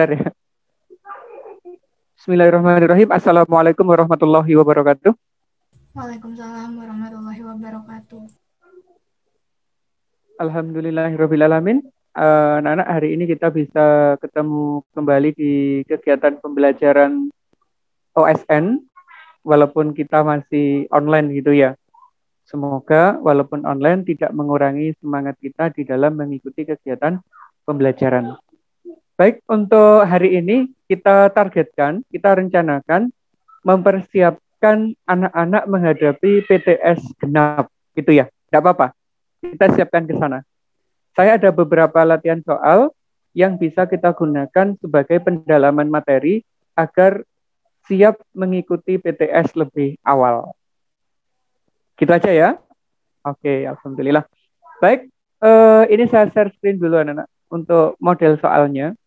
Ya. Bismillahirrahmanirrahim. Assalamualaikum warahmatullahi wabarakatuh. Waalaikumsalam warahmatullahi wabarakatuh. Alhamdulillahirrahmanirrahim. Anak-anak, hari ini kita bisa ketemu kembali di kegiatan pembelajaran OSN, walaupun kita masih online gitu ya. Semoga walaupun online tidak mengurangi semangat kita di dalam mengikuti kegiatan pembelajaran. Baik, untuk hari ini kita targetkan, kita rencanakan mempersiapkan anak-anak menghadapi PTS genap, gitu ya. Tidak apa-apa, kita siapkan ke sana. Saya ada beberapa latihan soal yang bisa kita gunakan sebagai pendalaman materi agar siap mengikuti PTS lebih awal. Gitu aja ya. Oke, alhamdulillah. Baik, ini saya share screen dulu anak-anak untuk model soalnya.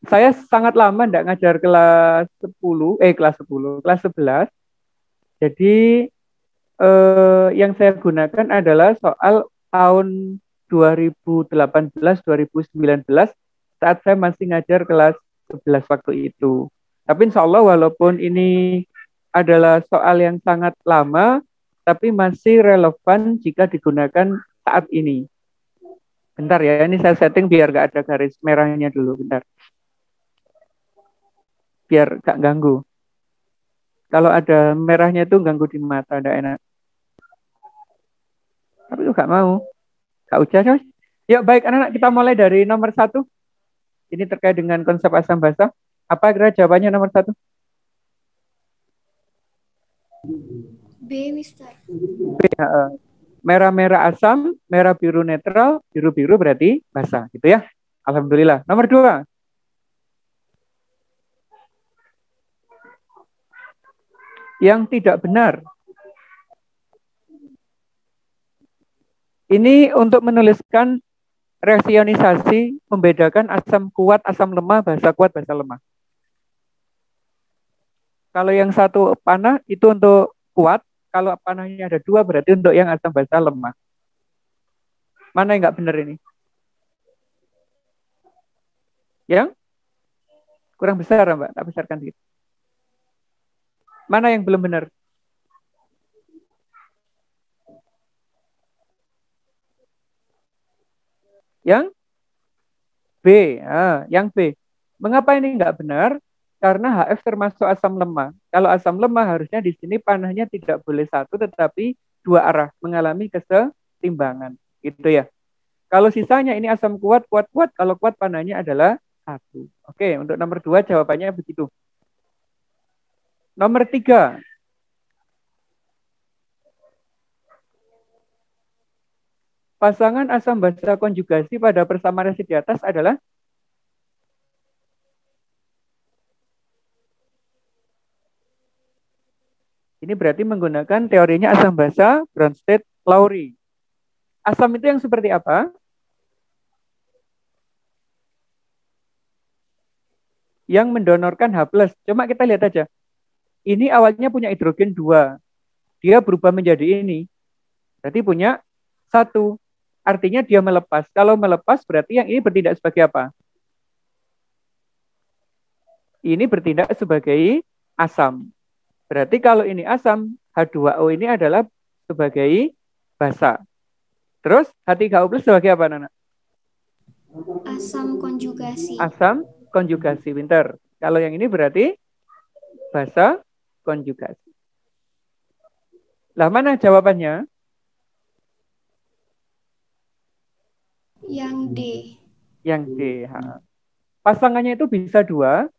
Saya sangat lama tidak ngajar kelas 10, kelas 11. Jadi yang saya gunakan adalah soal tahun 2018-2019 saat saya masih ngajar kelas 11 waktu itu. Tapi insya Allah walaupun ini adalah soal yang sangat lama, tapi masih relevan jika digunakan saat ini. Bentar ya, ini saya setting biar gak ada garis merahnya dulu, bentar. Biar gak ganggu. Kalau ada merahnya itu ganggu di mata, tidak enak. Tapi itu gak mau. Gak usah, Coy. Yuk, baik anak-anak, kita mulai dari nomor 1. Ini terkait dengan konsep asam basa. Apa kira jawabannya nomor 1? B, Mister. B, merah-merah asam, merah biru netral, biru-biru berarti basa, gitu ya. Alhamdulillah. Nomor 2. Yang tidak benar. Ini untuk menuliskan reaksi ionisasi membedakan asam kuat, asam lemah, basa kuat, basa lemah. Kalau yang satu panah itu untuk kuat, kalau panahnya ada 2 berarti untuk yang asam basa lemah. Mana yang nggak benar ini? Yang kurang besar, Mbak. Tak besarkan sedikit. Mana yang belum benar? Yang B. Yang B. Mengapa ini nggak benar? Karena HF termasuk asam lemah. Kalau asam lemah harusnya di sini panahnya tidak boleh 1, tetapi 2 arah, mengalami kesetimbangan. Gitu ya. Kalau sisanya ini asam kuat, kuat, kuat. Kalau kuat panahnya adalah 1. Oke, untuk nomor 2 jawabannya begitu. Nomor 3. Pasangan asam basa konjugasi pada persamaan reaksi di atas adalah ini berarti menggunakan teorinya asam basa Bronsted-Lowry. Asam itu yang seperti apa? Yang mendonorkan H+. Cuma kita lihat aja. Ini awalnya punya hidrogen 2. Dia berubah menjadi ini. Berarti punya 1. Artinya dia melepas. Kalau melepas berarti yang ini bertindak sebagai apa? Ini bertindak sebagai asam. Berarti kalau ini asam, H2O ini adalah sebagai basa. Terus H3O plus sebagai apa, Nana? Asam konjugasi. Asam konjugasi, pinter. Kalau yang ini berarti basa konjugasi. Lah mana jawabannya? Yang D. Yang D. Pasangannya itu bisa 2.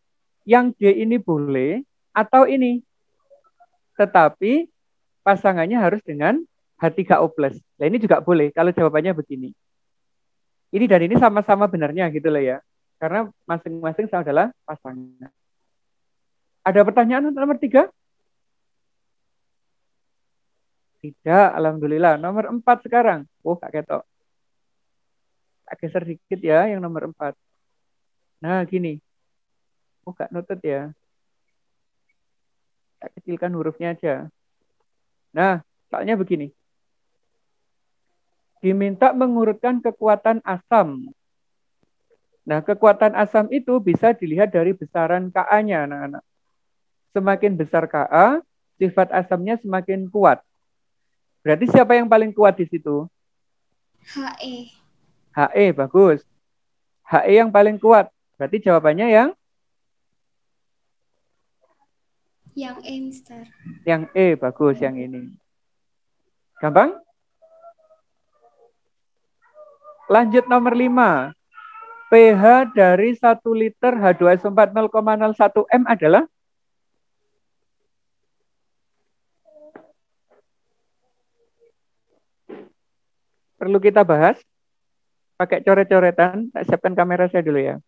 Yang D ini boleh atau ini. Tetapi pasangannya harus dengan H3O plus. Nah ini juga boleh kalau jawabannya begini. Ini dan ini sama-sama benarnya gitu loh ya. Karena masing-masing sama adalah pasangan. Ada pertanyaan untuk nomor 3? Tidak, alhamdulillah. Nomor 4 sekarang. Oh, Kak Ketok. Tak geser dikit ya yang nomor 4. Nah, gini. Oh, Kak nutut ya. Tak kecilkan hurufnya aja. Nah, soalnya begini. Diminta mengurutkan kekuatan asam Nah, kekuatan asam itu bisa dilihat dari besaran Ka-nya, anak-anak. Semakin besar Ka, sifat asamnya semakin kuat. Berarti siapa yang paling kuat di situ? HE. He, bagus. He yang paling kuat. Berarti jawabannya Yang E, Mister. yang E, bagus yang ini. Gampang? Lanjut nomor 5. pH dari 1 liter H2SO4 0,01 M adalah? Perlu kita bahas? Pakai coret-coretan. Tak siapkan kamera saya dulu ya.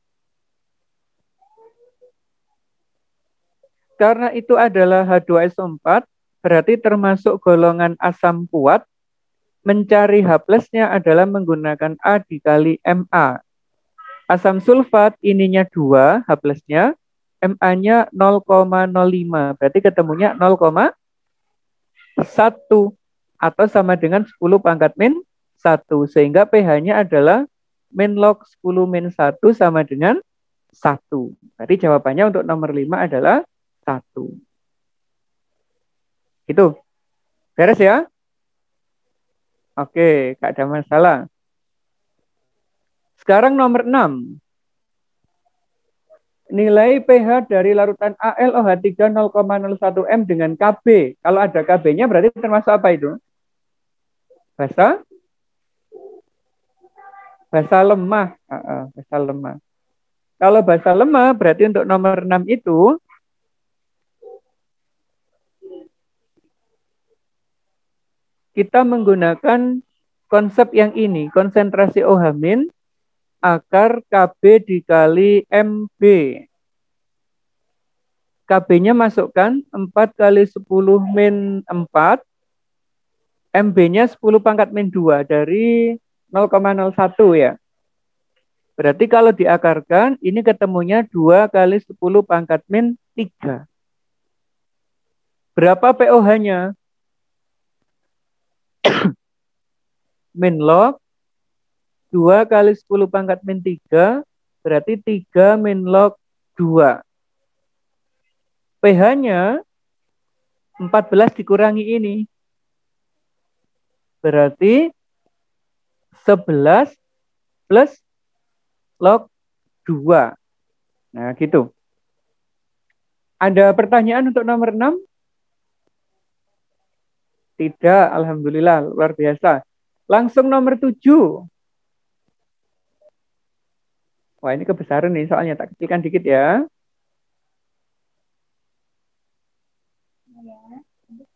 Karena itu adalah H2SO4, berarti termasuk golongan asam kuat. Mencari H plusnya adalah menggunakan A dikali Ma. Asam sulfat ininya 2, H plusnya, Ma-nya 0,05, berarti ketemunya 0,1 atau sama dengan 10 pangkat min 1, sehingga pH-nya adalah min log 10 min 1 sama dengan 1. Berarti jawabannya untuk nomor 5 adalah 1. Itu. Beres ya? Oke, gak ada masalah. Sekarang nomor 6. Nilai pH dari larutan AlOH3 0,01 M dengan Kb. Kalau ada Kb-nya berarti termasuk apa itu? Basa? Basa lemah. Basa lemah. Kalau basa lemah berarti untuk nomor 6 itu kita menggunakan konsep yang ini, konsentrasi OH- akar Kb dikali MB. Kb-nya masukkan 4 kali 10 min 4, MB-nya 10 pangkat min 2 dari 0,01 ya. Berarti kalau diakarkan, ini ketemunya 2 kali 10 pangkat min 3. Berapa pOH-nya? Min log 2 kali 10 pangkat min 3, berarti 3 min log 2. pH-nya 14 dikurangi ini. Berarti 11 plus log 2. Nah, gitu. Ada pertanyaan untuk nomor 6? Tidak, alhamdulillah, luar biasa. Langsung nomor 7. Wah, ini kebesaran nih, soalnya tak kecilkan dikit ya.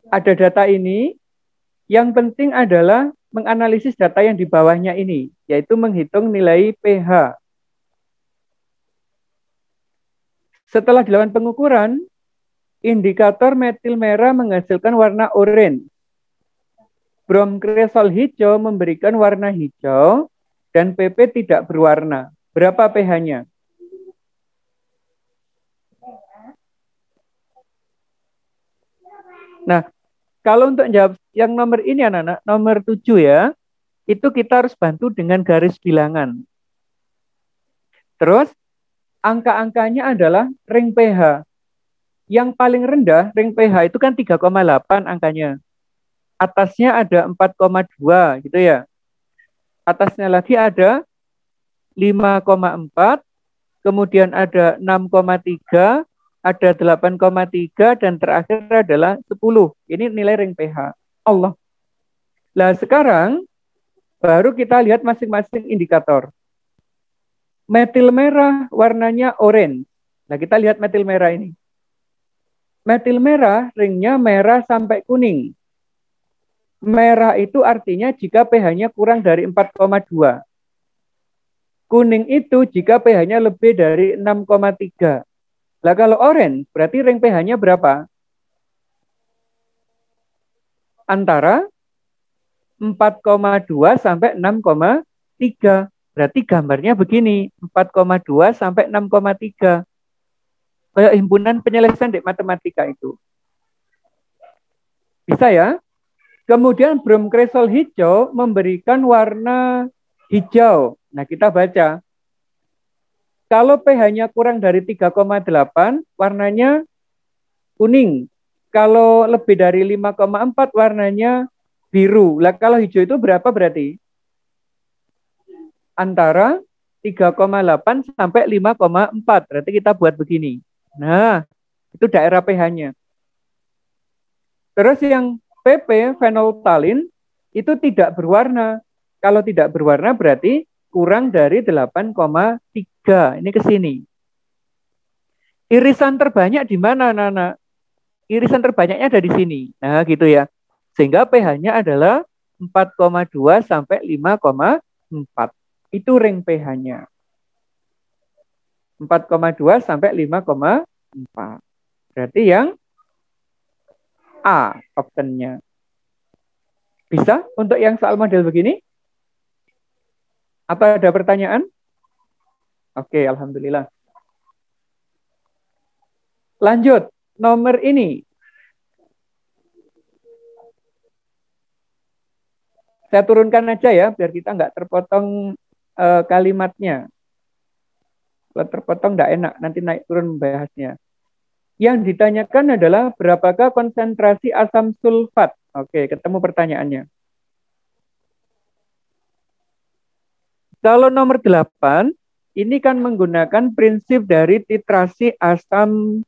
Ada data ini, yang penting adalah menganalisis data yang di bawahnya ini, yaitu menghitung nilai pH. Setelah dilakukan pengukuran, indikator metil merah menghasilkan warna oranye. Bromkresol hijau memberikan warna hijau, dan PP tidak berwarna. Berapa pH-nya? Nah, kalau untuk jawab yang nomor ini anak-anak, nomor 7 ya, itu kita harus bantu dengan garis bilangan. Terus, angka-angkanya adalah ring pH. Yang paling rendah, ring pH itu kan 3,8 angkanya. Atasnya ada 4,2 gitu ya. Atasnya lagi ada 5,4, kemudian ada 6,3, ada 8,3, dan terakhir adalah 10. Ini nilai ring pH. Allah. Nah, sekarang baru kita lihat masing-masing indikator. Metil merah warnanya oranye. Nah, kita lihat metil merah ini. Metil merah ringnya merah sampai kuning. Merah itu artinya jika pH-nya kurang dari 4,2. Kuning itu jika pH-nya lebih dari 6,3. Nah, kalau orange berarti ring pH-nya berapa? Antara 4,2 sampai 6,3. Berarti gambarnya begini, 4,2 sampai 6,3. Kayak himpunan penyelesaian di matematika itu. Bisa ya? Kemudian bromkresol hijau memberikan warna hijau. Nah, kita baca. Kalau pH-nya kurang dari 3,8, warnanya kuning. Kalau lebih dari 5,4, warnanya biru. Lah kalau hijau itu berapa berarti? Antara 3,8 sampai 5,4. Berarti kita buat begini. Nah, itu daerah pH-nya. Terus yang PP, phenolphthalein, itu tidak berwarna. Kalau tidak berwarna berarti kurang dari 8,3. Ini ke sini. Irisan terbanyak di mana, Nana? Irisan terbanyaknya ada di sini. Nah, gitu ya. Sehingga pH-nya adalah 4,2 sampai 5,4. Itu ring pH-nya. 4,2 sampai 5,4. Berarti yang A optionnya. Bisa untuk yang soal model begini? Apa ada pertanyaan? Oke, alhamdulillah. Lanjut, nomor ini. Saya turunkan aja ya, biar kita nggak terpotong kalimatnya. Kalau terpotong nggak enak, nanti naik turun membahasnya. Yang ditanyakan adalah berapakah konsentrasi asam sulfat? Oke, ketemu pertanyaannya. Kalau nomor 8, ini kan menggunakan prinsip dari titrasi asam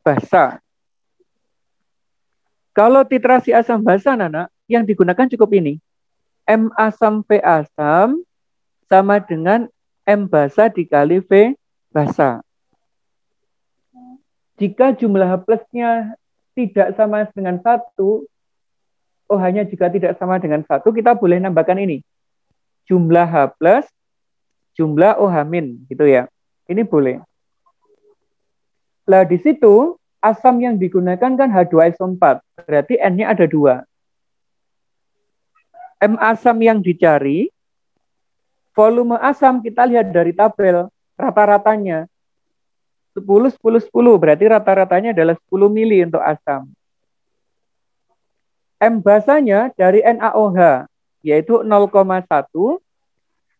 basa. Kalau titrasi asam basa, Nana, yang digunakan cukup ini. M asam V asam sama dengan M basa dikali V basa. Jika jumlah H plusnya tidak sama dengan 1, OH-nya juga tidak sama dengan 1, kita boleh nambahkan ini. Jumlah H plus, jumlah OH min, gitu ya. Ini boleh. Lah di situ asam yang digunakan kan H2SO4, berarti N-nya ada 2. M asam yang dicari, volume asam kita lihat dari tabel, rata-ratanya 10, 10, 10, berarti rata-ratanya adalah 10 mili untuk asam. M basanya dari NaOH, yaitu 0,1,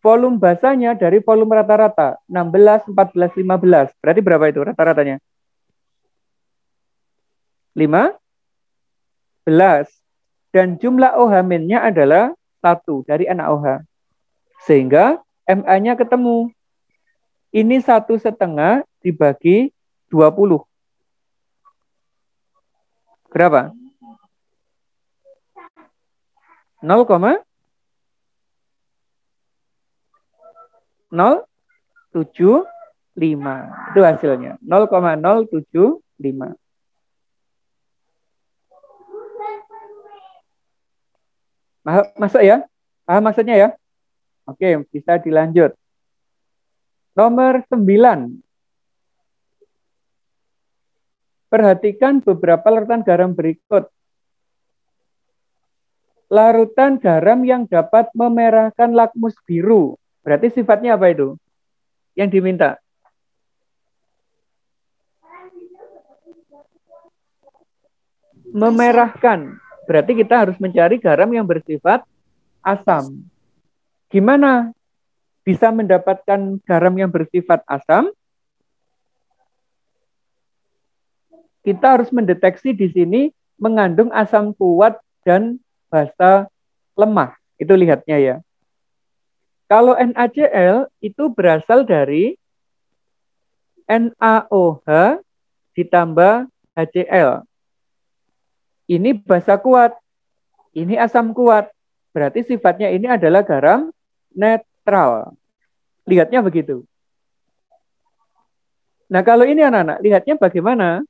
volume basanya dari volume rata-rata, 16, 14, 15, berarti berapa itu rata-ratanya? 15. Dan jumlah OH-nya adalah 1 dari NaOH. Sehingga Ma-nya ketemu. Ini 1,5 dibagi 20. Berapa? 0,075. Itu hasilnya. 0,075. Masuk ya? Paham maksudnya ya? Oke, bisa dilanjut. Nomor 9. Perhatikan beberapa larutan garam berikut. Larutan garam yang dapat memerahkan lakmus biru. Berarti sifatnya apa itu? Yang diminta? Memerahkan. Berarti kita harus mencari garam yang bersifat asam. Gimana bisa mendapatkan garam yang bersifat asam? Kita harus mendeteksi di sini mengandung asam kuat dan basa lemah. Itu lihatnya ya. Kalau NaCl itu berasal dari NaOH ditambah HCl. Ini basa kuat, ini asam kuat. Berarti sifatnya ini adalah garam netral. Lihatnya begitu. Nah kalau ini anak-anak, lihatnya bagaimana?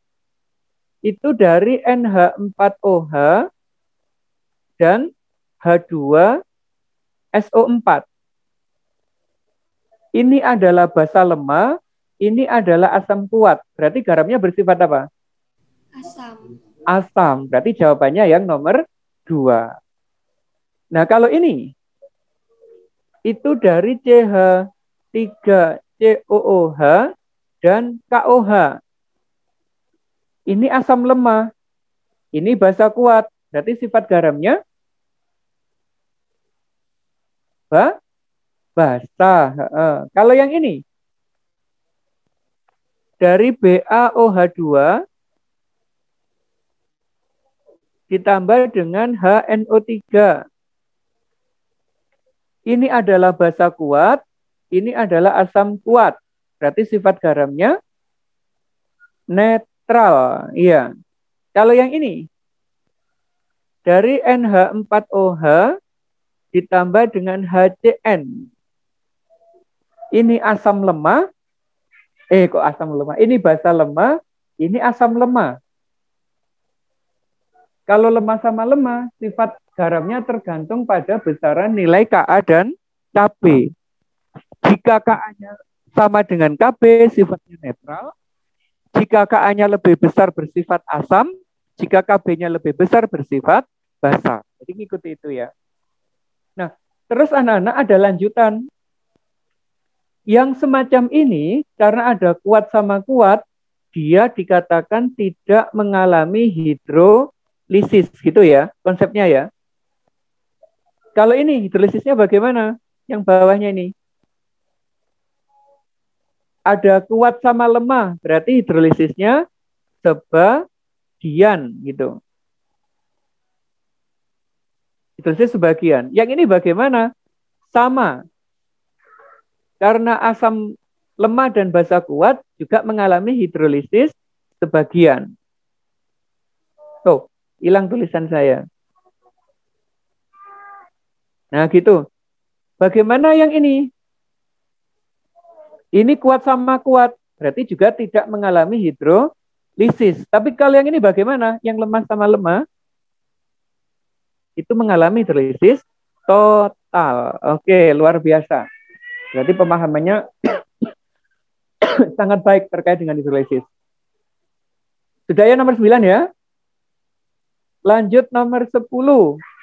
Itu dari NH4OH dan H2SO4. Ini adalah basa lemah, ini adalah asam kuat. Berarti garamnya bersifat apa? Asam. Asam. Berarti jawabannya yang nomor 2. Nah, kalau ini itu dari CH3COOH dan KOH. Ini asam lemah. Ini basa kuat. Berarti sifat garamnya basa. Kalau yang ini dari BaOH2 ditambah dengan HNO3. Ini adalah basa kuat, ini adalah asam kuat. Berarti sifat garamnya netral. Iya. Kalau yang ini, dari NH4OH ditambah dengan HCN. Ini asam lemah. Kok asam lemah? Ini basa lemah, ini asam lemah. Kalau lemah sama lemah, sifat garamnya tergantung pada besaran nilai Ka dan Kb. Jika Ka-nya sama dengan Kb, sifatnya netral. Jika Ka-nya lebih besar bersifat asam, jika Kb-nya lebih besar bersifat basa. Jadi ngikuti itu ya. Nah, terus anak-anak ada lanjutan. Yang semacam ini, karena ada kuat sama kuat, dia dikatakan tidak mengalami hidrolisis, gitu ya, konsepnya ya. Kalau ini hidrolisisnya bagaimana? Yang bawahnya ini. Ada kuat sama lemah, berarti hidrolisisnya sebagian, gitu. Hidrolisis sebagian. Yang ini bagaimana? Sama. Karena asam lemah dan basa kuat juga mengalami hidrolisis sebagian. Tuh, hilang tulisan saya. Nah, gitu. Bagaimana yang ini? Ini kuat sama kuat, berarti juga tidak mengalami hidrolisis. Tapi kalau yang ini bagaimana? Yang lemah sama lemah, itu mengalami hidrolisis total. Oke, luar biasa. Berarti pemahamannya sangat baik terkait dengan hidrolisis. Sudah ya nomor 9 ya? Lanjut nomor 10.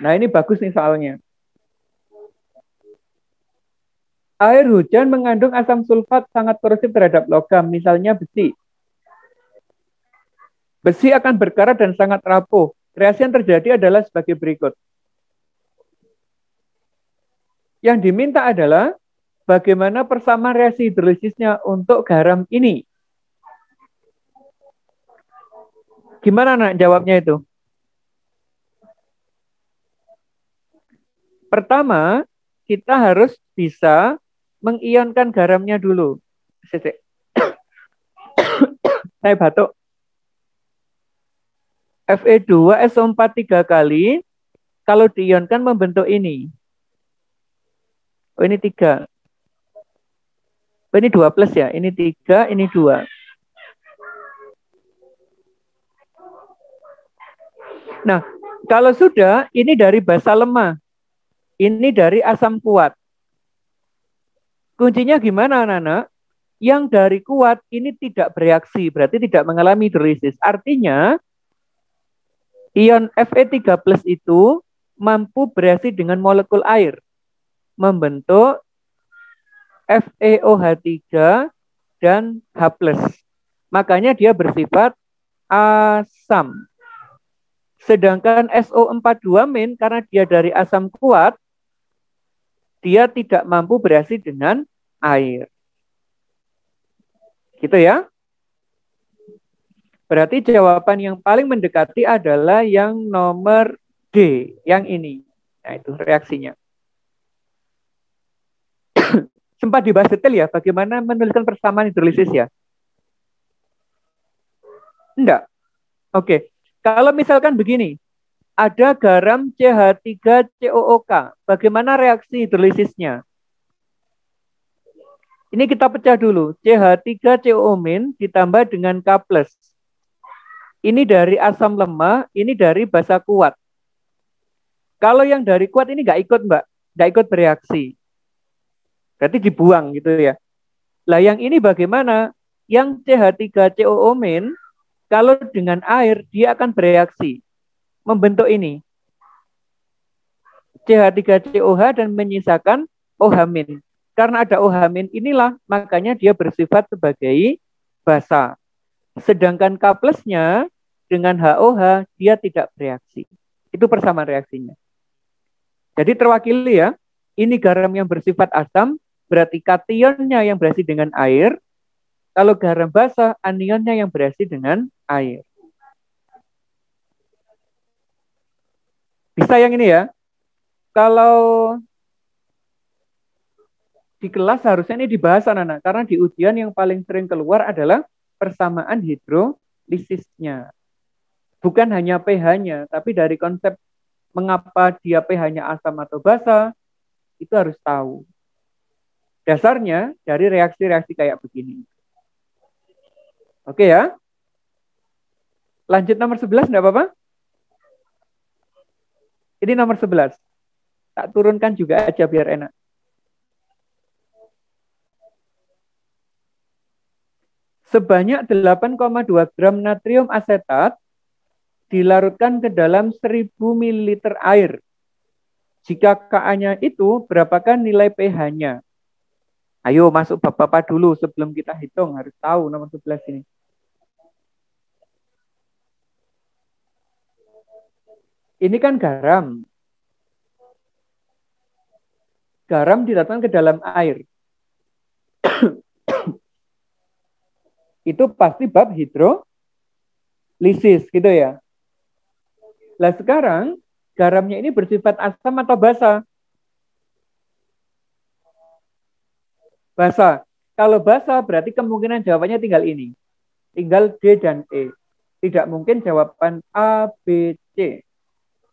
Nah ini bagus nih soalnya. Air hujan mengandung asam sulfat sangat korosif terhadap logam, misalnya besi. Besi akan berkarat dan sangat rapuh. Reaksi yang terjadi adalah sebagai berikut. Yang diminta adalah bagaimana persamaan reaksi hidrolisisnya untuk garam ini. Gimana nak jawabnya itu? Pertama, kita harus bisa mengionkan garamnya dulu. Saya batuk. Fe2SO4 3 kali, kalau diionkan membentuk ini. Oh ini 3. Oh ini 2 plus ya, ini 3, ini 2. Nah, kalau sudah, ini dari basa lemah. Ini dari asam kuat. Kuncinya gimana anak-anak? Yang dari kuat ini tidak bereaksi, berarti tidak mengalami hidrolisis. Artinya, ion Fe3+ itu mampu bereaksi dengan molekul air, membentuk FeOH3 dan H+. Makanya dia bersifat asam. Sedangkan SO42- karena dia dari asam kuat, dia tidak mampu bereaksi dengan air. Gitu ya. Berarti jawaban yang paling mendekati adalah yang nomor D, yang ini. Nah, itu reaksinya. Sempat dibahas detail ya, bagaimana menuliskan persamaan hidrolisis ya? Enggak. Oke. Kalau misalkan begini, ada garam CH3COOK. Bagaimana reaksi hidrolisisnya? Ini kita pecah dulu. CH3COO- ditambah dengan K+. Ini dari asam lemah, ini dari basa kuat. Kalau yang dari kuat ini nggak ikut, Mbak. Nggak ikut bereaksi. Berarti dibuang gitu ya. Lah yang ini bagaimana? Yang CH3COO- kalau dengan air, dia akan bereaksi. Membentuk ini. CH3COH dan menyisakan OH-. Karena ada OH- inilah, makanya dia bersifat sebagai basa. Sedangkan K+-nya dengan HOH, dia tidak bereaksi. Itu persamaan reaksinya. Jadi terwakili ya, ini garam yang bersifat asam, berarti kationnya yang bereaksi dengan air, Kalau garam basah, anionnya yang bereaksi dengan air. Bisa yang ini ya. Kalau di kelas harusnya ini dibahas anak-anak. Karena di ujian yang paling sering keluar adalah persamaan hidrolisisnya. Bukan hanya pH-nya, tapi dari konsep mengapa dia pH-nya asam atau basa, itu harus tahu. Dasarnya dari reaksi-reaksi kayak begini. Oke ya. Lanjut nomor 11, enggak apa-apa? Ini nomor 11. Tak turunkan juga aja biar enak. Sebanyak 8,2 gram natrium asetat dilarutkan ke dalam 1000 ml air. Jika Ka-nya itu, berapakah nilai pH-nya? Ayo masuk Bapak-Bapak dulu sebelum kita hitung. Harus tahu nomor 11 ini. Ini kan garam. Garam dilarutkan ke dalam air. Itu pasti bab hidrolisis gitu ya. Nah sekarang garamnya ini bersifat asam atau basa? Basa. Kalau basa berarti kemungkinan jawabannya tinggal ini. Tinggal D dan E. Tidak mungkin jawaban A, B, C.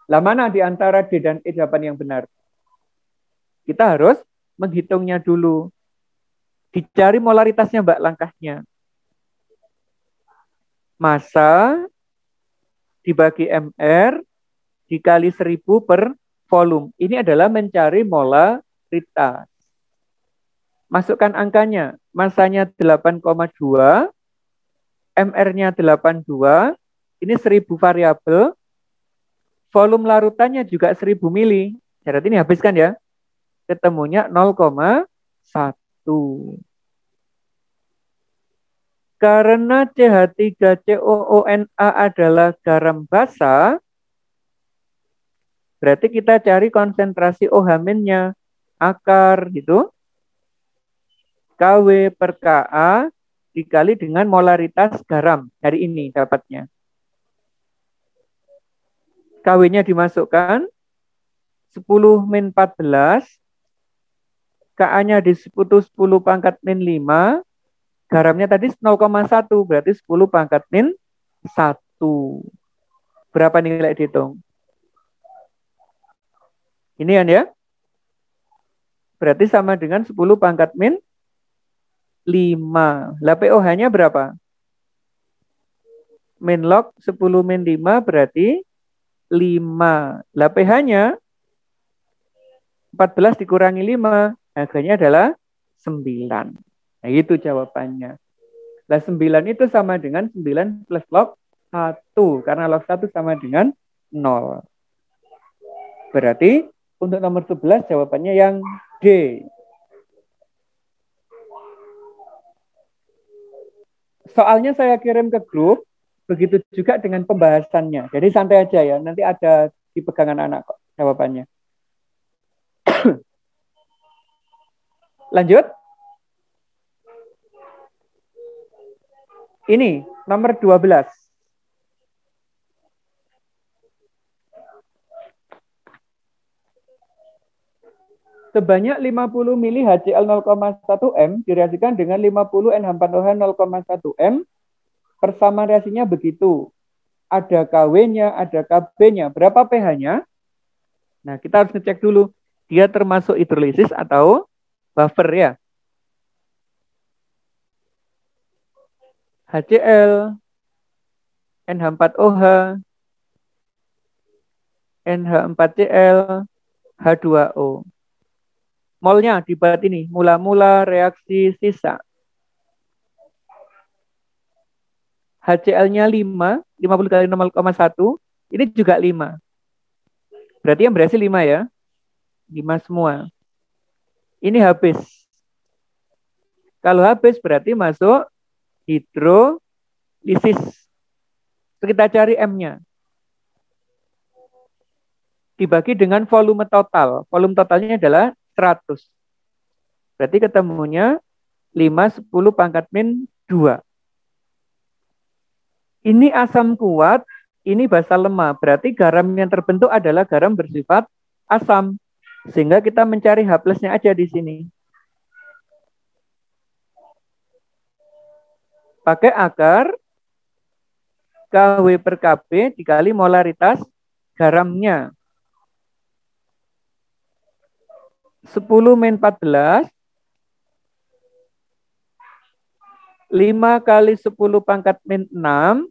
Lah mana di antara D dan E jawaban yang benar? Kita harus menghitungnya dulu. Dicari molaritasnya Mbak langkahnya. Massa dibagi MR dikali 1000 per volume. Ini adalah mencari molaritas. Masukkan angkanya. Massanya 8,2. MR-nya 82. Ini 1000 variabel. Volume larutannya juga 1000 mili. Berarti ini habiskan ya. Ketemunya 0,1. Karena CH3COONA adalah garam basa, berarti kita cari konsentrasi OH-nya. Akar gitu. KW per KA dikali dengan molaritas garam. Dari ini dapatnya. KW-nya dimasukkan 10 min 14. KA-nya di 10 pangkat min 5. Garamnya tadi 0,1. Berarti 10 pangkat min 1. Berapa nilai dihitung? Ini kan ya. Berarti sama dengan 10 pangkat min 5. Lah pOH-nya berapa? Min log 10 min 5 berarti 5. Lah pH-nya 14 dikurangi 5. Harganya adalah 9. Nah itu jawabannya. Lah 9 itu sama dengan 9 plus log 1. Karena log 1 sama dengan 0. Berarti untuk nomor 11 jawabannya yang D. Soalnya saya kirim ke grup, begitu juga dengan pembahasannya. Jadi santai aja ya, nanti ada di pegangan anak kok jawabannya. Lanjut. Ini nomor 12. Sebanyak 50 mili HCl 0,1 M direaksikan dengan 50 NH4OH 0,1 M. Persamaan reaksinya begitu. Ada KW-nya, ada KB-nya. Berapa pH-nya? Nah, kita harus ngecek dulu. Dia termasuk hidrolisis atau buffer ya. HCl, NH4OH, NH4Cl, H2O. Molnya di barat ini, mula-mula reaksi sisa. HCl-nya 5, 50 kali 0,1, ini juga 5. Berarti yang berhasil 5 ya. 5 semua. Ini habis. Kalau habis berarti masuk hidrolisis. Kita cari M-nya. Dibagi dengan volume total. Volume totalnya adalah 100. Berarti ketemunya 5, 10 pangkat min 2. Ini asam kuat, ini basa lemah. Berarti garam yang terbentuk adalah garam bersifat asam. Sehingga kita mencari H plusnya aja di sini. Pakai akar KW per KB dikali molaritas garamnya. 10 min 14. 5 kali 10 pangkat min 6.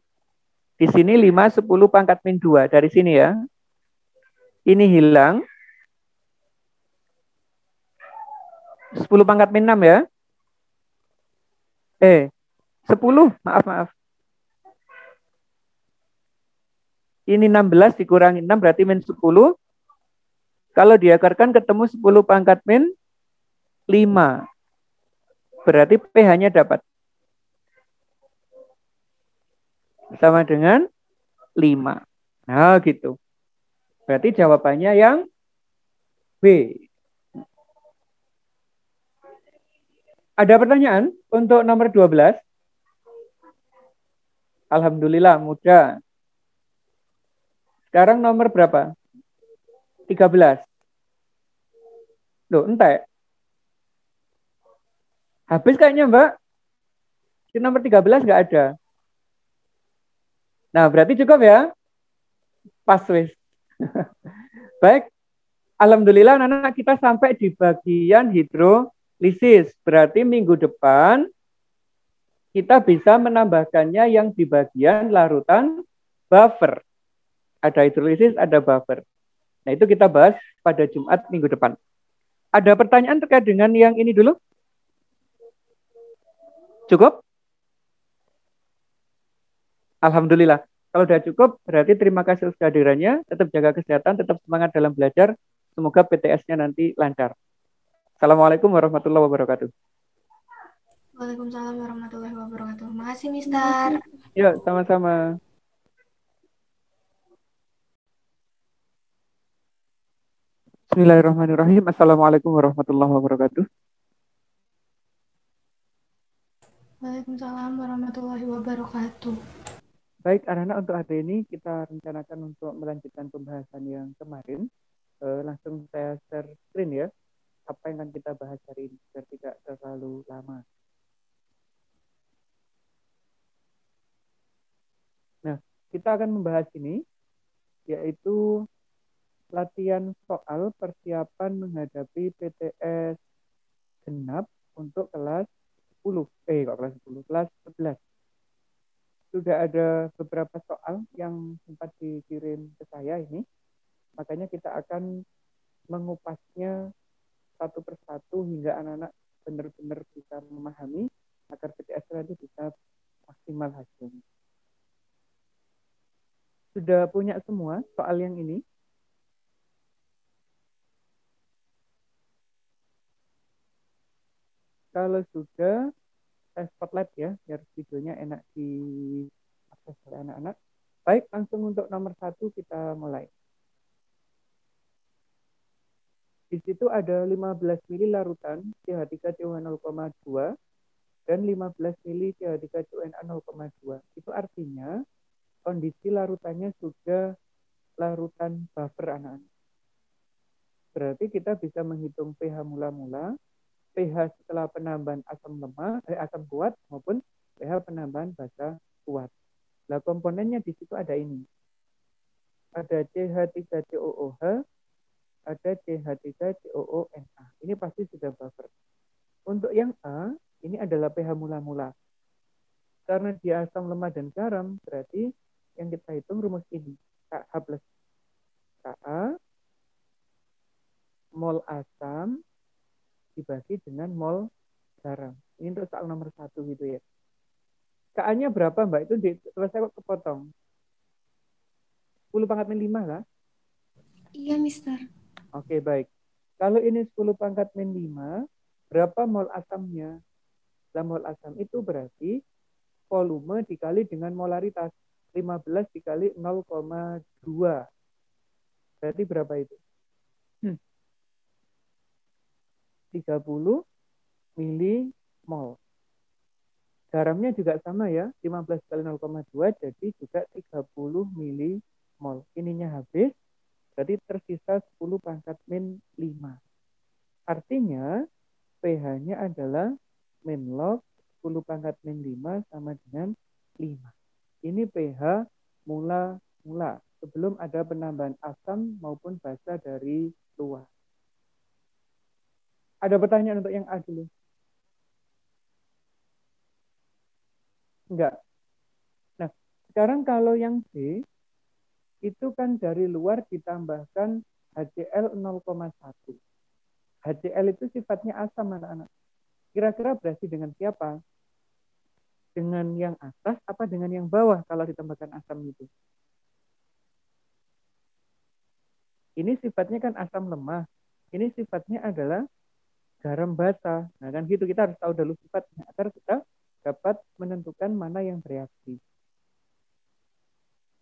Di sini 5, 10 pangkat min 2. Dari sini ya. Ini hilang. 10 pangkat min 6 ya. 10. Maaf. Ini 16 dikurangi 6 berarti min 10. Kalau diakarkan ketemu 10 pangkat min 5. Berarti pH-nya dapat. Sama dengan 5. Nah gitu. Berarti jawabannya yang B. Ada pertanyaan untuk nomor 12? Alhamdulillah mudah. Sekarang nomor berapa? 13. Loh, entek. Habis kayaknya, Mbak. Di nomor 13 nggak ada. Nah, berarti cukup ya? Pas, wis. Baik. Alhamdulillah, anak-anak kita sampai di bagian hidrolisis. Berarti minggu depan kita bisa menambahkannya yang di bagian larutan buffer. Ada hidrolisis, ada buffer. Nah, itu kita bahas pada Jumat minggu depan. Ada pertanyaan terkait dengan yang ini dulu? Cukup? Alhamdulillah. Kalau sudah cukup, berarti terima kasih sudah hadirnya. Tetap jaga kesehatan, tetap semangat dalam belajar. Semoga PTS-nya nanti lancar. Assalamualaikum warahmatullahi wabarakatuh. Waalaikumsalam warahmatullahi wabarakatuh. Makasih, Mister. Ya, sama-sama. Bismillahirrahmanirrahim. Assalamualaikum warahmatullahi wabarakatuh. Waalaikumsalam warahmatullahi wabarakatuh. Baik, anak-anak, untuk hari ini kita rencanakan untuk melanjutkan pembahasan yang kemarin. Langsung saya share screen ya. Apa yang akan kita bahas hari ini, biar tidak terlalu lama. Nah, kita akan membahas ini, yaitu latihan soal persiapan menghadapi PTS genap untuk kelas 10. Kelas 10, kelas 11. Sudah ada beberapa soal yang sempat dikirim ke saya ini. Makanya kita akan mengupasnya satu persatu hingga anak-anak benar-benar bisa memahami agar PTS nanti bisa maksimal hasilnya. Sudah punya semua soal yang ini? Kalau sudah, saya spotlight ya, biar videonya enak diakses oleh anak-anak. Baik, langsung untuk nomor 1 kita mulai. Di situ ada 15 mili larutan CH3COH 0,2 dan 15 mili CH3CONA 0,2. Itu artinya kondisi larutannya sudah larutan buffer anak-anak. Berarti kita bisa menghitung pH mula-mula, pH setelah penambahan asam kuat maupun pH penambahan basa kuat. Nah, komponennya di situ ada ini. Ada CH3COOH, ada CH3COONA. Ini pasti sudah buffer. Untuk yang A, ini adalah pH mula-mula. Karena dia asam lemah dan garam, berarti yang kita hitung rumus ini. KH plus Ka, mol asam dibagi dengan mol garam. Ini untuk soal nomor 1 gitu ya. Ka-nya berapa, Mbak? Itu selesai kok kepotong. 10 pangkat min 5 lah. Iya, Mister. Oke, baik. Kalau ini 10 pangkat min 5, berapa mol asamnya? Nah, mol asam itu berarti volume dikali dengan molaritas. 15 dikali 0,2. Berarti berapa itu? 30 milimol. Garamnya juga sama ya, 15 kali 0,2 jadi juga 30 milimol. Ininya habis, berarti tersisa 10 pangkat min 5. Artinya pH-nya adalah min log 10 pangkat min 5 sama dengan 5. Ini pH mula-mula sebelum ada penambahan asam maupun basa dari luar. Ada pertanyaan untuk yang A dulu? Enggak. Nah, sekarang kalau yang B, itu kan dari luar ditambahkan HCl 0,1. HCl itu sifatnya asam, anak-anak. Kira-kira bereaksi dengan siapa? Dengan yang atas apa dengan yang bawah kalau ditambahkan asam itu? Ini sifatnya kan asam lemah. Ini sifatnya adalah garam basa. Nah kan gitu, kita harus tahu dulu sifatnya agar kita dapat menentukan mana yang bereaksi.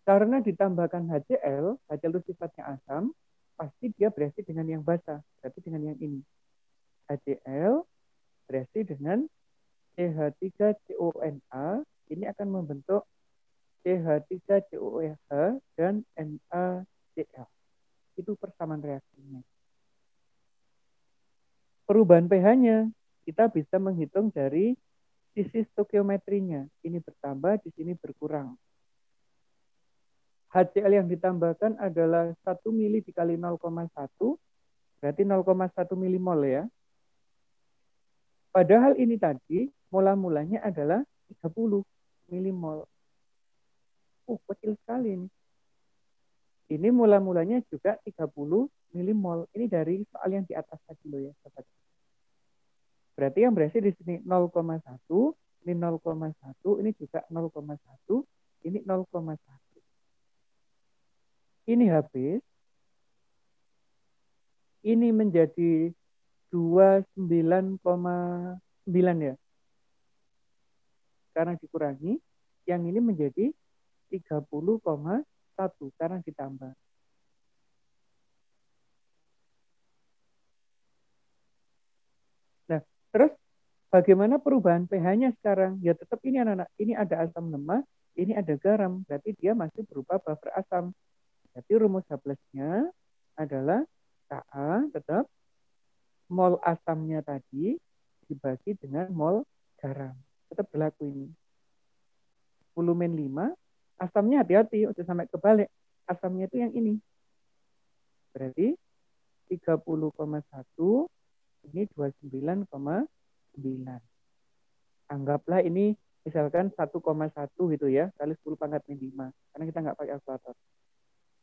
Karena ditambahkan HCl, HCl itu sifatnya asam, pasti dia bereaksi dengan yang basa, berarti dengan yang ini. HCl bereaksi dengan CH3CONA, ini akan membentuk CH3COOH dan NaCl. Itu persamaan reaksinya. Perubahan pH-nya kita bisa menghitung dari sisi stoikiometrinya. Ini bertambah, di sini berkurang. HCl yang ditambahkan adalah 1 mili dikali 0,1, berarti 0,1 milimol ya. Padahal ini tadi mula-mulanya adalah 30 milimol. Kecil sekali ini. Ini mula-mulanya juga 30 milimol. Ini dari soal yang di atas tadi loh ya, sahabat. Berarti yang bereaksi di sini 0,1, ini 0,1, ini juga 0,1, ini 0,1. Ini habis. Ini menjadi 29,9 ya. Karena dikurangi, yang ini menjadi 30,1 karena ditambah. Nah, terus bagaimana perubahan pH-nya sekarang? Ya tetap ini anak-anak, ini ada asam lemah, ini ada garam, berarti dia masih berupa buffer asam. Jadi rumus H+-nya adalah Ka tetap mol asamnya tadi dibagi dengan mol garam. Tetap berlaku ini. 10 min 5, asamnya hati-hati, udah sampai kebalik. Asamnya itu yang ini. Berarti 30,1, ini 29,9. Anggaplah ini misalkan 1,1 gitu ya, kali 10 pangkat min 5. Karena kita nggak pakai kalkulator.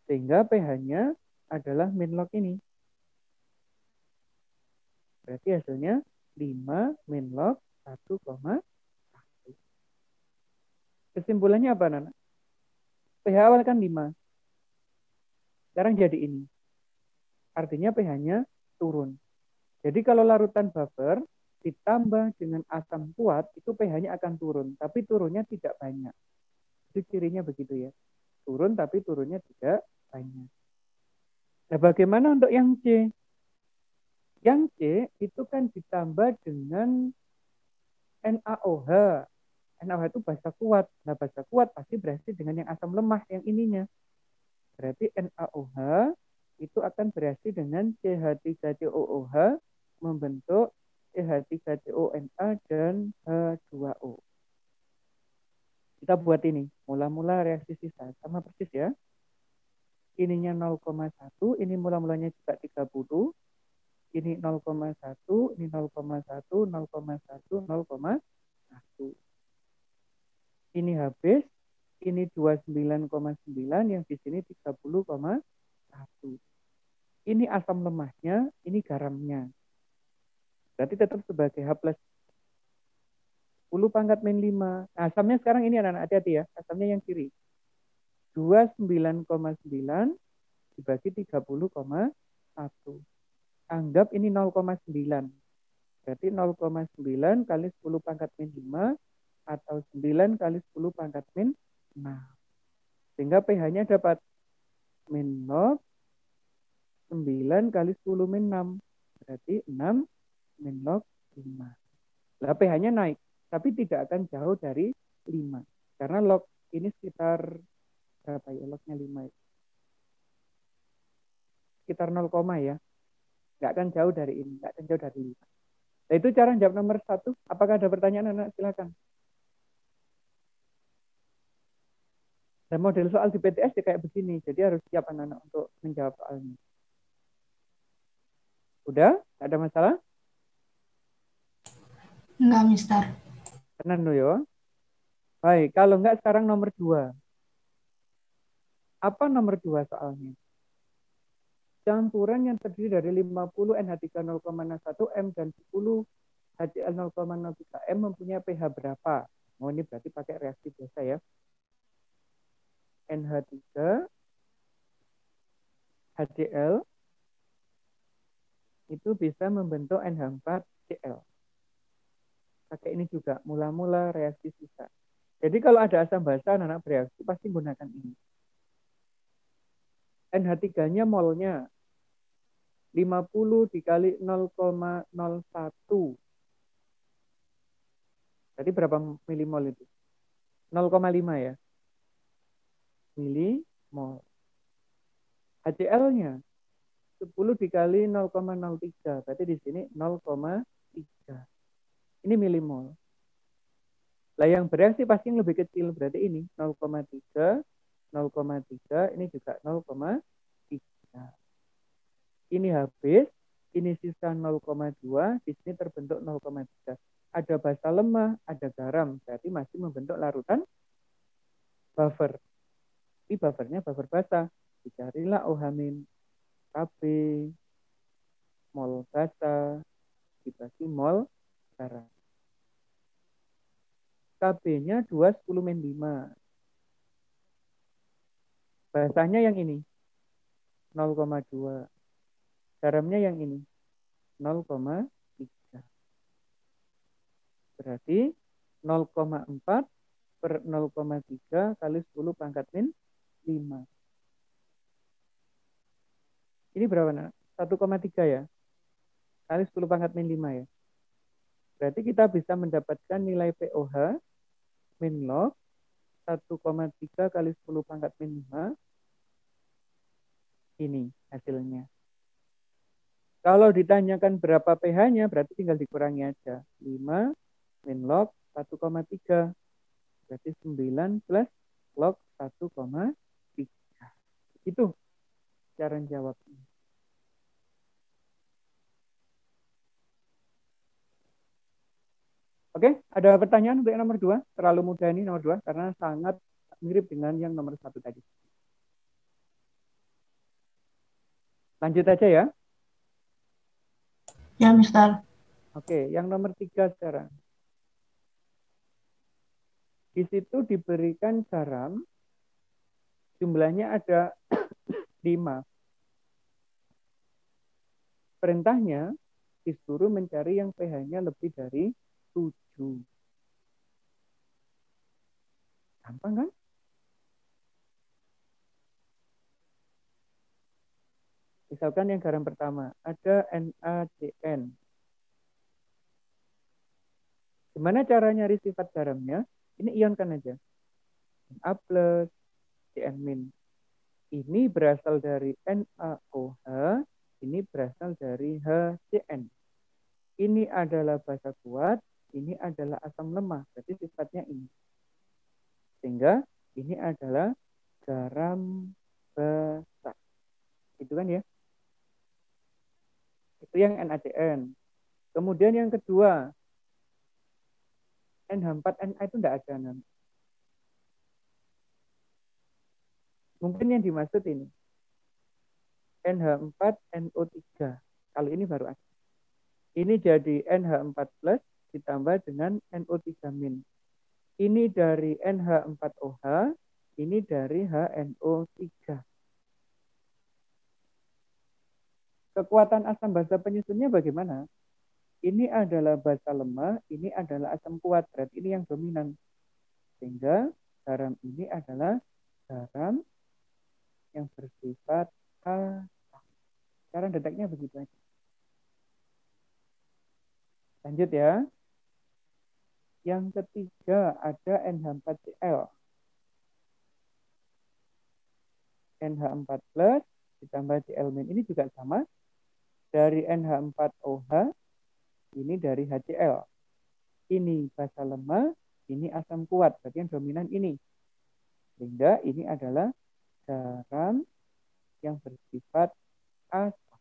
Sehingga pH-nya adalah min log ini. Berarti hasilnya 5 min log 1,1. Kesimpulannya apa, Nana? pH awal kan 5. Sekarang jadi ini. Artinya pH-nya turun. Jadi kalau larutan buffer ditambah dengan asam kuat, itu pH-nya akan turun. Tapi turunnya tidak banyak. Itu cirinya begitu ya. Turun tapi turunnya tidak banyak. Nah, bagaimana untuk yang C? Yang C itu kan ditambah dengan NaOH. NaOH itu basa kuat. Nah, basa kuat pasti bereaksi dengan yang asam lemah, yang ininya. Berarti NaOH itu akan bereaksi dengan CH3COOH membentuk CH3CONA dan H2O. Kita buat ini. Mula-mula reaksi sisa. Sama persis ya. Ininya 0,1. Ini mula-mulanya juga 30. Ini 0,1. Ini 0,1. 0,1. 0,1. Ini habis. Ini 29,9. Yang di sini 30,1. Ini asam lemahnya. Ini garamnya. Berarti tetap sebagai H+. 10 pangkat min 5. Nah, asamnya sekarang ini anak-anak hati-hati ya. Asamnya yang kiri. 29,9 dibagi 30,1. Anggap ini 0,9. Berarti 0,9 kali 10 pangkat min 5 atau 9 kali 10 pangkat min 6. Sehingga pH-nya dapat min log 9 kali 10 min 6. Berarti 6 min log 5. Lah pH-nya naik. tapi tidak akan jauh dari 5. Karena log ini sekitar berapa ya? Lognya 5 ya. Sekitar 0, ya. Nggak akan jauh dari ini, nggak akan jauh dari 5. Nah, itu cara jawab nomor 1. Apakah ada pertanyaan, anak? Silakan. Dan model soal di PTS ya kayak begini, jadi harus siap anak-anak untuk menjawab soalnya. Udah? Nggak ada masalah? Enggak, Mister. Tenang dulu ya. Baik, kalau nggak sekarang nomor 2. Apa nomor 2 soalnya? Campuran yang terdiri dari 50 NH3 0,1 M dan 10 HCl 0,03 M mempunyai pH berapa? Oh, ini berarti pakai reaksi biasa ya. NH3 HCl itu bisa membentuk NH4Cl. Pakai ini juga, mula-mula reaksi sisa. Jadi kalau ada asam basa anak bereaksi pasti gunakan ini. NH3-nya molnya 50 dikali 0,01. Jadi berapa milimol itu? 0,5 ya. Milimol. HCl-nya 10 dikali 0,03. Berarti di sini 0,3. Ini milimol. Lah yang bereaksi pasti yang lebih kecil. Berarti ini 0,3, 0,3, ini juga 0,3. Ini habis, ini sisa 0,2, di sini terbentuk 0,3. Ada basa lemah, ada garam, berarti masih membentuk larutan buffer. Ini buffernya buffer basa. Dicarilah OH- Kb, mol basa, dibagi mol garam. Kb-nya 2,10-5. Basanya yang ini, 0,2. Garamnya yang ini, 0,3. Berarti 0,4 per 0,3 kali 10 pangkat min 5. Ini berapa, nak? 1,3 ya? Kali 10 pangkat min 5 ya? Berarti kita bisa mendapatkan nilai pOH min log 1,3 kali 10 pangkat min 5. Ini hasilnya. Kalau ditanyakan berapa pH-nya, berarti tinggal dikurangi aja. 5 min log 1,3. Berarti 9 plus log 1,3. Itu cara jawabnya. Oke, ada pertanyaan untuk yang nomor 2? Terlalu mudah ini nomor 2 karena sangat mirip dengan yang nomor 1 tadi. Lanjut aja ya. Ya, Mister. Oke, yang nomor 3 sekarang. Di situ diberikan garam, jumlahnya ada 5. Perintahnya disuruh mencari yang pH-nya lebih dari 7. Gampang kan? Misalkan yang garam pertama, ada NaCN. Gimana cara nyari sifat garamnya? Ini ionkan aja. Na plus, Cn min. Ini berasal dari NaOH, ini berasal dari HCN. Ini adalah basa kuat, ini adalah asam lemah, berarti sifatnya ini. Sehingga ini adalah garam basa. Itu kan ya? Itu yang NaCN. Kemudian yang kedua, NH4Na itu enggak ada nanti. Mungkin yang dimaksud ini. NH4NO3. Kalau ini baru ada. Ini jadi NH4 plus ditambah dengan NO3 min. Ini dari NH4OH, ini dari HNO3. Kekuatan asam basa penyusunnya bagaimana? Ini adalah basa lemah, ini adalah asam kuat, berarti ini yang dominan. Sehingga garam ini adalah garam yang bersifat A. Cara deteknya begitu aja. Lanjut ya. Yang ketiga ada NH4Cl. NH4 plus ditambah Cl- ini juga sama. Dari NH4OH, ini dari HCl. Ini basa lemah, ini asam kuat. Berarti yang dominan ini. Sehingga ini adalah garam yang bersifat asam.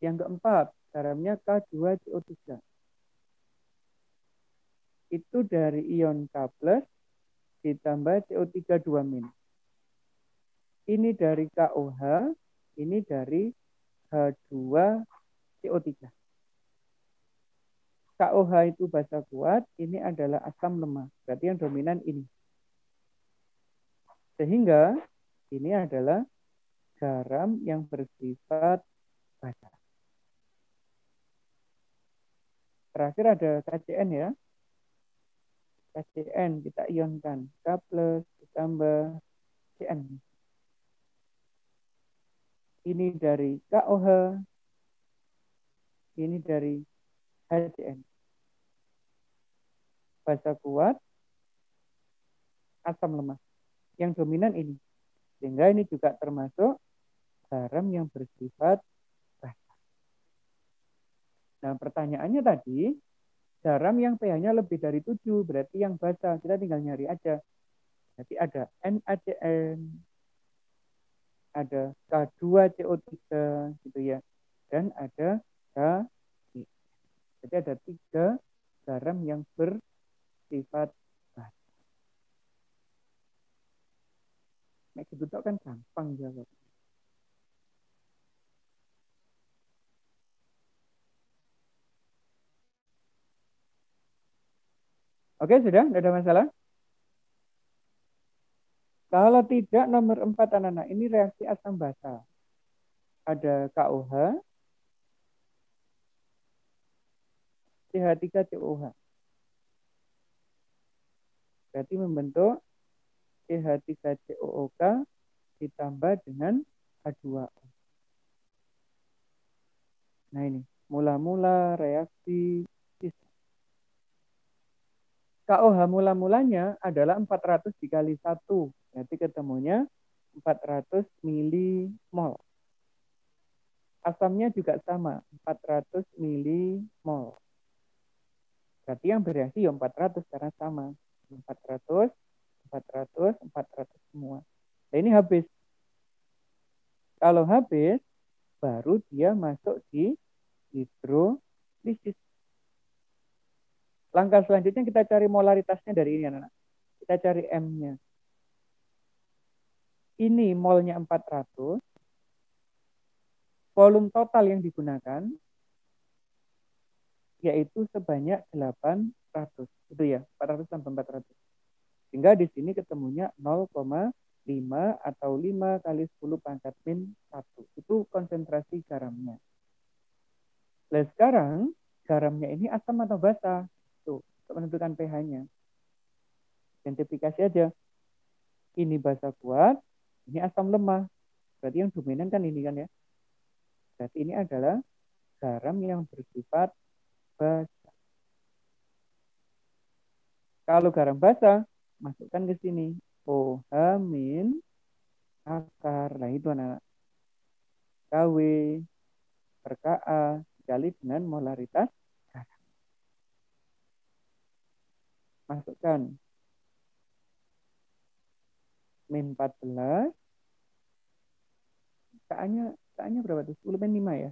Yang keempat, garamnya K2CO3. Itu dari ion K plus ditambah CO3 2-. Ini dari KOH, ini dari H2CO3. KOH itu basa kuat, ini adalah asam lemah. Berarti yang dominan ini. Sehingga ini adalah garam yang bersifat basa. Terakhir ada KCN ya. KCN kita ionkan. K plus ditambah CN. Ini dari KOH, ini dari HCN. Basa kuat, asam lemah. Yang dominan ini. Sehingga ini juga termasuk garam yang bersifat basa. Nah, pertanyaannya tadi, garam yang pH-nya lebih dari 7, berarti yang basa. Kita tinggal nyari aja. Berarti ada NaCN, ada K2CO3 gitu ya. Dan ada KC. Jadi ada 3 garam yang bersifat basa. Nek gitu kan gampang jawab. Oke, sudah? Tidak ada masalah? Kalau tidak, nomor 4 anak-anak. Ini reaksi asam basa. Ada KOH, CH3COH. Berarti membentuk CH3COOK ditambah dengan H2O. Nah ini, mula-mula reaksi KOH mula-mulanya adalah 400 dikali 1. Berarti ketemunya 400 milimol. Asamnya juga sama, 400 milimol. Berarti yang bereaksi ya 400 karena sama. 400, 400, 400 semua. Nah ini habis. Kalau habis, baru dia masuk di hidrolisis. Langkah selanjutnya kita cari molaritasnya dari ini, anak-anak. Kita cari M-nya. Ini molnya 400. Volume total yang digunakan yaitu sebanyak 800. Itu ya, 400 tambah 400. Sehingga di sini ketemunya 0,5 atau 5 kali 10 pangkat min 1. Itu konsentrasi garamnya. Nah sekarang garamnya ini asam atau basa? Tuh, untuk menentukan pH-nya. Identifikasi aja. Ini basa kuat, ini asam lemah. Berarti yang dominan kan ini kan ya. Berarti ini adalah garam yang bersifat basa. Kalau garam basa, masukkan ke sini. OH min akar. Nah itu anak-anak. KW per Ka dikali dengan molaritas garam. Masukkan min 14. Ka-nya berapa tuh? 10 min 5 ya.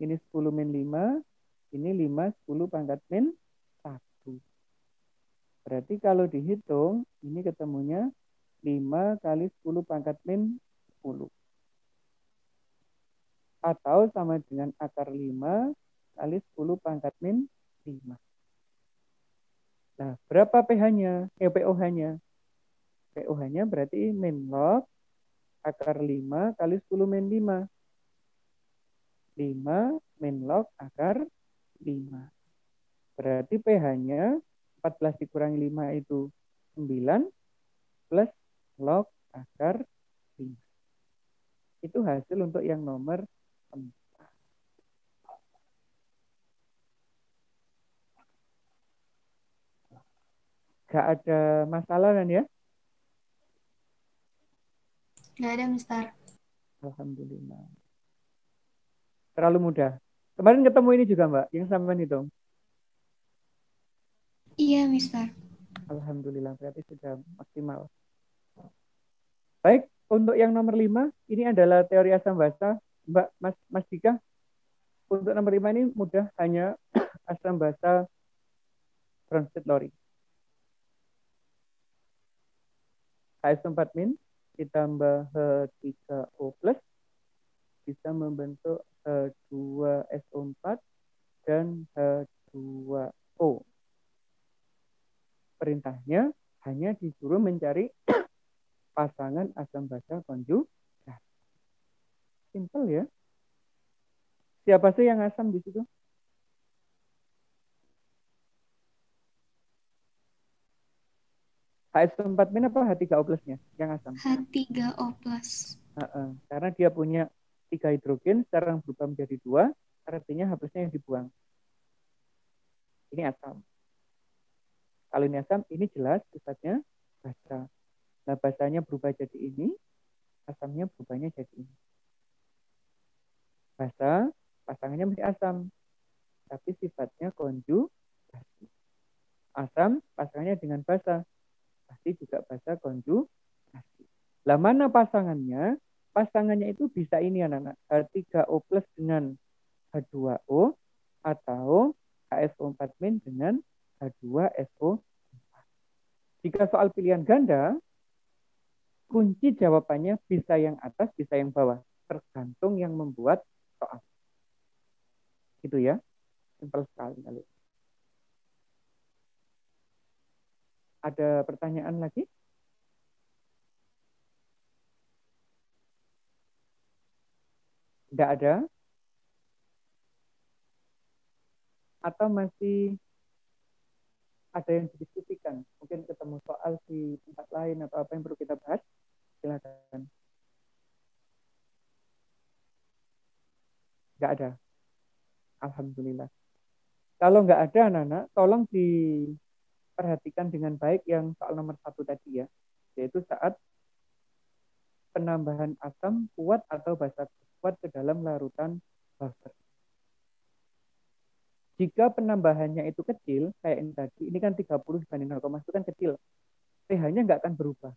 Ini 10 min 5. Ini 5, 10 pangkat min 1. Berarti kalau dihitung, ini ketemunya 5 kali 10 pangkat min 10. Atau sama dengan akar 5 kali 10 pangkat min 5. Nah, berapa pH-nya? pOH-nya. pOH-nya berarti min log akar 5 kali 10 min 5. 5 min log akar 5. Berarti pH-nya 14 dikurangi 5 itu 9 plus log akar 5. Itu hasil untuk yang nomor 4. Gak ada masalah kan ya? Nggak ada, Mister. Alhamdulillah. Terlalu mudah. Kemarin ketemu ini juga Mbak, yang sama hitung. Iya, Mister. Alhamdulillah, berarti sudah maksimal. Baik, untuk yang nomor 5, ini adalah teori asam basa. Mbak, Mas Dika, untuk nomor 5 ini mudah, hanya asam basa Bronsted Lowry. H4- ditambah H3O plus bisa membentuk H2SO4 dan H2O. Perintahnya hanya disuruh mencari pasangan asam basa konjugat. Simple ya. Siapa sih yang asam di situ? H4- apa H3O plusnya yang asam? H3O plus. Karena dia punya 3 hidrogen, sekarang berubah menjadi 2, artinya H plusnya yang dibuang. Ini asam. Kalau ini asam, ini jelas sifatnya basa. Nah, basanya berubah jadi ini, asamnya berubahnya jadi ini. Basa, pasangannya masih asam, tapi sifatnya konjugasi. Asam, pasangannya dengan basa, pasti juga basa konjugasi. Lah mana pasangannya? Pasangannya itu bisa ini anak-anak, H3O plus dengan H2O atau HSO4- dengan H2SO. Jika soal pilihan ganda, kunci jawabannya bisa yang atas, bisa yang bawah. Tergantung yang membuat soal. Gitu ya. Simpel sekali. Ada pertanyaan lagi? Tidak ada? Atau masih ada yang didiskusikan? Mungkin ketemu soal di tempat lain atau apa yang perlu kita bahas? Silakan. Nggak ada. Alhamdulillah. Kalau nggak ada anak-anak, tolong diperhatikan dengan baik yang soal nomor 1 tadi ya. Yaitu saat penambahan asam kuat atau basa kuat ke dalam larutan buffer. Jika penambahannya itu kecil, kayak ini tadi, ini kan 30 dibanding 0,1 kan kecil. pH-nya nggak akan berubah.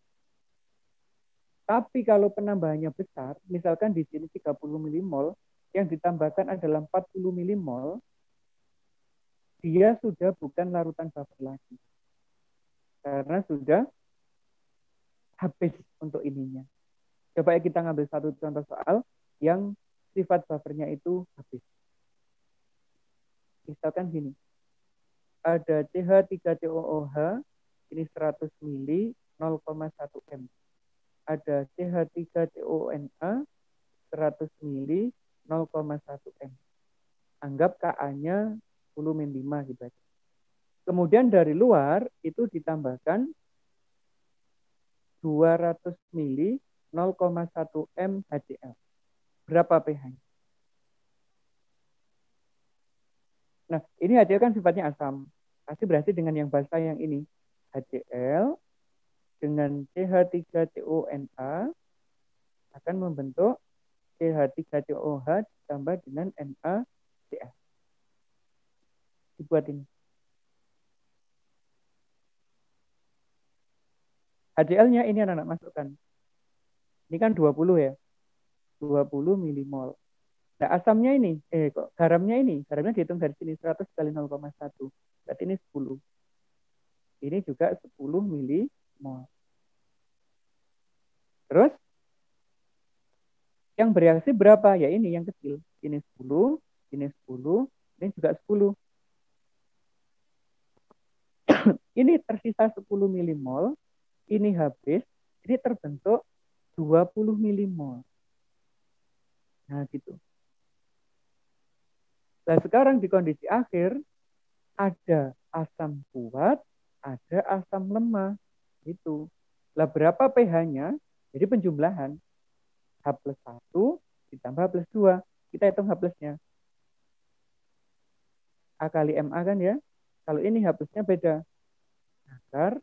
Tapi kalau penambahannya besar, misalkan di sini 30 milimol, yang ditambahkan adalah 40 milimol, dia sudah bukan larutan buffer lagi. Karena sudah habis untuk ininya. Coba ya kita ngambil satu contoh soal yang sifat buffernya itu habis. Misalkan gini, ada CH3COOH, ini 100 mili, 0,1 M. Ada CH3CONA, 100 mili, 0,1 M. Anggap Ka-nya 10-5 gitu aja. Kemudian dari luar itu ditambahkan 200 mili, 0,1 M HCl. Berapa pH-nya? Nah, ini HCl kan sifatnya asam. Pasti berarti dengan yang basa yang ini. HCl dengan CH3CONA akan membentuk CH3COH ditambah dengan NaCl. Dibuat ini. HCl-nya ini anak-anak masukkan. Ini kan 20 ya. 20 milimol. Nah, asamnya ini, garamnya dihitung dari sini 100 kali 0,1. Berarti ini 10. Ini juga 10 milimol. Terus, yang bereaksi berapa? Ya ini yang kecil. Ini 10, ini 10, ini juga 10. Ini tersisa 10 milimol, ini habis, ini terbentuk 20 milimol. Nah, gitu. Nah, sekarang di kondisi akhir, ada asam kuat, ada asam lemah. Itu. Lah berapa pH-nya? Jadi penjumlahan. H plus 1 ditambah H plus 2. Kita hitung H plusnya. A kali MA kan ya. Kalau ini H plusnya beda. Akar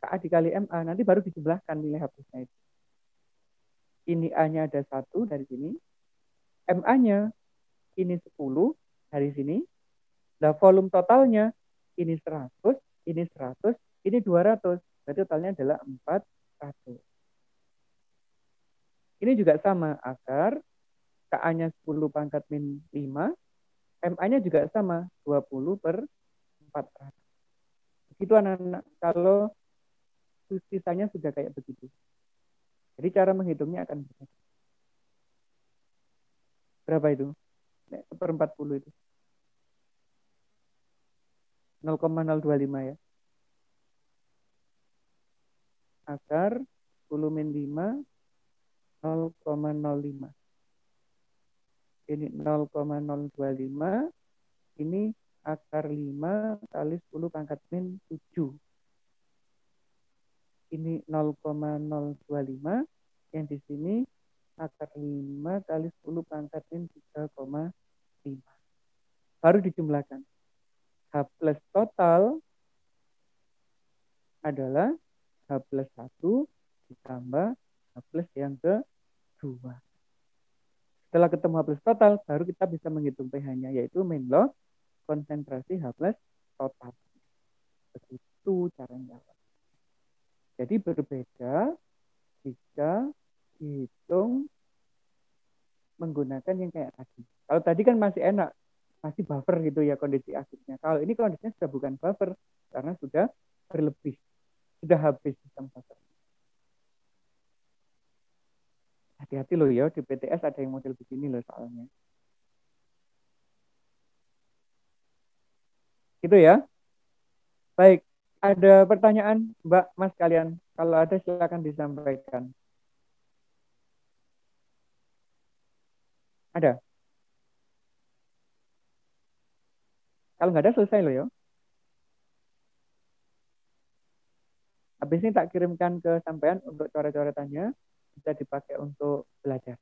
KA dikali MA, nanti baru dijumlahkan nilai hapusnya itu. Ini A-nya ada 1 dari sini, MA-nya ini 10 dari sini. Nah, volume totalnya ini 100, ini 100, ini 200. Berarti totalnya adalah 400. Ini juga sama, akar KA-nya 10 pangkat min 5, MA-nya juga sama, 20 per 400. Begitu anak-anak, kalau sisanya sudah kayak begitu. Jadi cara menghitungnya akan berbeda. Berapa itu? Per 40 itu. 0,025 ya. Akar 10 min 5, 0,05. Ini 0,025. Ini akar 5 kali 10 pangkat min 7. Ini 0,025. Yang di sini akar 5 kali 10 pangkat min 3,5. Baru dijumlahkan. H plus total adalah H plus 1 ditambah H plus yang kedua. Setelah ketemu H plus total, baru kita bisa menghitung pH-nya, yaitu main law konsentrasi H plus total. Begitu caranya. Jadi berbeda jika dihitung menggunakan yang kayak tadi. Kalau tadi kan masih enak, masih buffer gitu ya kondisi asidnya. Kalau ini kondisinya sudah bukan buffer, karena sudah berlebih, sudah habis sistem buffer. Hati-hati loh ya, di PTS ada yang model begini loh soalnya. Gitu ya. Baik, ada pertanyaan Mbak, Mas kalian? Kalau ada silakan disampaikan. Ada? Kalau nggak ada selesai loh ya. Habis ini tak kirimkan ke sampean untuk coret-coretannya, bisa dipakai untuk belajar.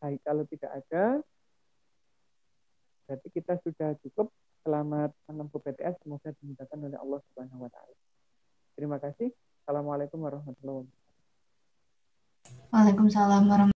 Baik, kalau tidak ada, berarti kita sudah cukup. Selamat menempuh PTS, semoga dimudahkan oleh Allah Subhanahu wa taala. Terima kasih. Assalamualaikum warahmatullahi wabarakatuh. Waalaikumsalam warahmatullahi